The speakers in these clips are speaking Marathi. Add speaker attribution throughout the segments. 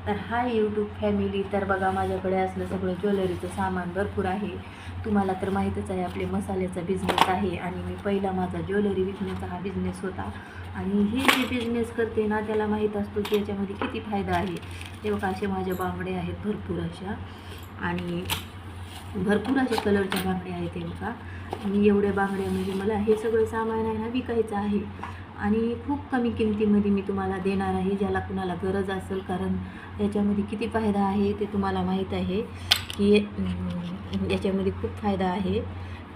Speaker 1: तर हाय यूट्यूब फॅमिली. तर बघा, माझ्याकडे असलं सगळं ज्वेलरीचं सामान भरपूर आहे. तुम्हाला तर माहीतच आहे आपले मसाल्याचा बिझनेस आहे आणि मी पहिला माझा ज्वेलरी विकण्याचा हा बिझनेस होता. आणि हे जे बिझनेस करते ना त्याला माहीत असतो की याच्यामध्ये किती फायदा आहे. ते बघा, असे माझे बांगडे आहेत भरपूर अशा, आणि भरपूर अशा कलरच्या बांगड्या आहेत. हे बघा, आणि एवढ्या बांगड्यामध्ये मला हे सगळं सामान आहे ना विकायचं आहे आणि खूप कमी किमतीमध्ये मी तुम्हाला देणार आहे, ज्याला कुणाला गरज असेल. कारण याच्यामध्ये किती फायदा आहे ते तुम्हाला माहीत आहे की याच्यामध्ये खूप फायदा आहे.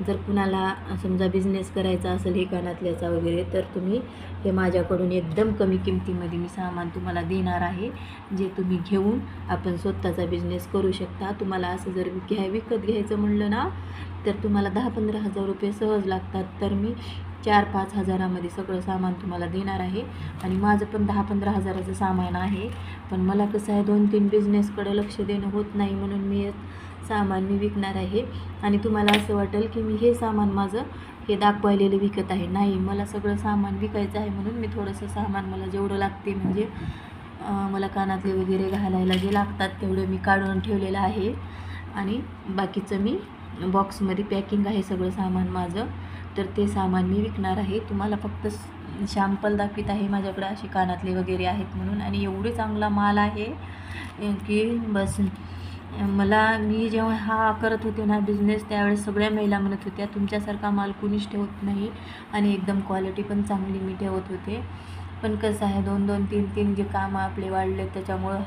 Speaker 1: जर कुणाला समजा बिझनेस करायचा असेल हे कानातल्याचा वगैरे, तर तुम्ही हे माझ्याकडून एकदम कमी किमतीमध्ये मी सामान तुम्हाला देणार आहे, जे तुम्ही घेऊन आपण स्वतःचा बिझनेस करू शकता. तुम्हाला असं जर विकत घ्यायचं म्हणलं ना तर तुम्हाला 10-15 हजार रुपये सहज लागतात. तर मी 4-5 हजारामध्ये सगळं सामान तुम्हाला देणार आहे. आणि माझं पण 10-15 हजाराचं सामान आहे, पण मला कसं आहे 2-3 बिझनेसकडे लक्ष देणं होत नाही, म्हणून मी सामान मी विकणार आहे. आणि तुम्हाला असं वाटेल की मी हे सामान माझं हे दाखवायलेलं विकत आहे. नाही, मला सगळं सामान विकायचं आहे, म्हणून मी थोडंसं सामान मला जेवढं लागते म्हणजे मला कानातले वगैरे घालायला जे लागतात तेवढं मी काढून ठेवलेलं आहे. आणि बाकीचं मी बॉक्समध्ये पॅकिंग आहे सगळं सामान माझं. तर ते सामान मी विकणार आहे. तुम्हाला फक्त शॅम्पल दाखवित आहे माझ्याकडे असे कानातले वगैरे आहेत म्हणून. आणि एवढे चांगला माल आहे की बस. मी जेव्हा हा करत होते ना बिझनेस, त्यावेळेस सगळ्या महिला म्हणत होत्या तुमच्यासारखा माल कुणीच ठेवत नाही, आणि एकदम क्वालिटी पण चांगली मी ठेवत होते. पण कसं आहे 2-2, 3-3 जे कामं आपले वाढले त्याच्यामुळं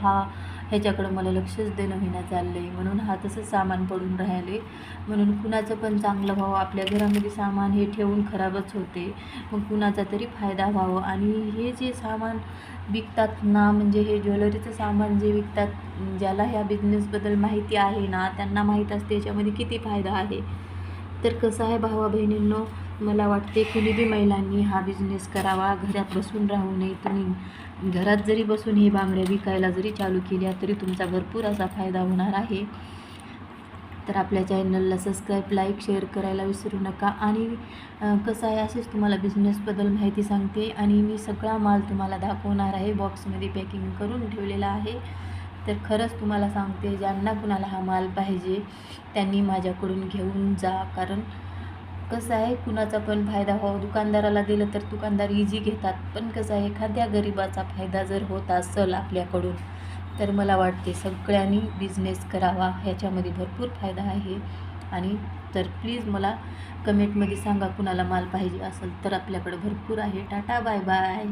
Speaker 1: ह्याच्याकडं मला लक्षच देणं होईना चाललं आहे, म्हणून हा तसंच सामान पडून राहिले. म्हणून कुणाचं पण चांगलं व्हावं, आपल्या घरामध्ये सामान हे ठेवून खराबच होते, मग कुणाचा तरी फायदा व्हावं. आणि हे जे सामान विकतात ना, म्हणजे हे ज्वेलरीचं सामान जे विकतात, ज्याला ह्या बिझनेसबद्दल माहिती आहे ना त्यांना माहीत असते याच्यामध्ये किती फायदा आहे. तर कसं आहे भावा बहिणींनो, मला वाटते कुणी बी महिलांनी हा बिझनेस करावा, घरात बसून राहू नये. तुम्ही घरात जरी बसून हे बांगड्या विकायला जरी चालू केल्या तरी तुमचा भरपूर असा फायदा होणार आहे. तर आपल्या चॅनलला सबस्क्राईब, लाईक, शेअर करायला विसरू नका. आणि कसं आहे असेच तुम्हाला बिझनेसबद्दल माहिती सांगते, आणि मी सगळा माल तुम्हाला दाखवणार आहे, बॉक्समध्ये पॅकिंग करून ठेवलेला आहे. तर खरंच तुम्हाला सांगते, ज्यांना कुणाला हा माल पाहिजे त्यांनी माझ्याकडून घेऊन जा. कारण कसं आहे कुणाचा पण फायदा व्हावा. दुकानदाराला दिलं तर दुकानदार इझी घेतात, पण कसं आहे एखाद्या गरिबाचा फायदा जर होत असेल आपल्याकडून तर मला वाटते सगळ्यांनी बिझनेस करावा, ह्याच्यामध्ये भरपूर फायदा आहे. आणि तर प्लीज मला कमेंटमध्ये सांगा कुणाला माल पाहिजे असेल तर, आपल्याकडे भरपूर आहे. Tata, bye bye.